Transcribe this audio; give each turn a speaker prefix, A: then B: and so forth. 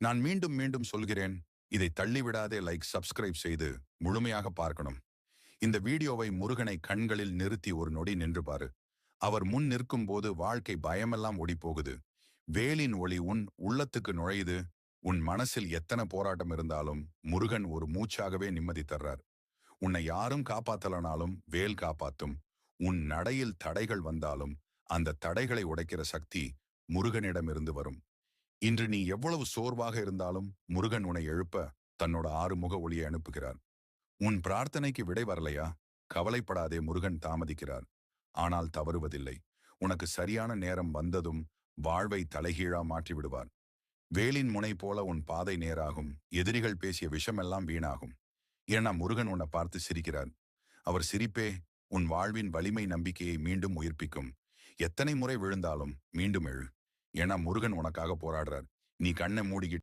A: நான் மீண்டும் மீண்டும் சொல்கிறேன், இதை தள்ளிவிடாதே. லைக், சப்ஸ்கிரைப் செய்து முழுமையாக பார்க்கணும். இந்த வீடியோவை முருகனை கண்களில் நிறுத்தி ஒரு நொடி நின்று பாரு. அவர் முன் நிற்கும் போது வாழ்க்கை பயமெல்லாம் ஓடிப்போகுது. வேலின் ஒளி உன் உள்ளத்துக்கு நுழையுது. உன் மனசில் எத்தனை போராட்டம் இருந்தாலும் முருகன் ஒரு மூச்சாகவே நிம்மதி தர்றார். உன்னை யாரும் காப்பாத்தலனாலும் வேல் காப்பாத்தும். உன் நடையில் தடைகள் வந்தாலும் அந்த தடைகளை உடைக்கிற சக்தி முருகனிடமிருந்து வரும். இன்று நீ எவ்வளவு சோர்வாக இருந்தாலும் முருகன் உன்னை எழுப்ப தன்னோட ஆறுமுக ஒளியை அனுப்புகிறார். உன் பிரார்த்தனைக்கு விடை வரலையா? கவலைப்படாதே, முருகன் தாமதிக்கிறார். ஆனால் தவறுவதில்லை. உனக்கு சரியான நேரம் வந்ததும் வாழ்வை தலைகீழா மாற்றி விடுவார். வேலின் முனை போல உன் பாதை நேராகும். எதிரிகள் பேசிய விஷமெல்லாம் வீணாகும். ஏன்னா முருகன் உன்னை பார்த்து சிரிக்கிறார். அவர் சிரிப்பே உன் வாழ்வின் வலிமை நம்பிக்கையை மீண்டும் உயிர்ப்பிக்கும். எத்தனை முறை விழுந்தாலும் மீண்டும் எழு. ஏன்னா முருகன் உனக்காக போராடுறார். நீ கண்ணை மூடிக்கிட்டு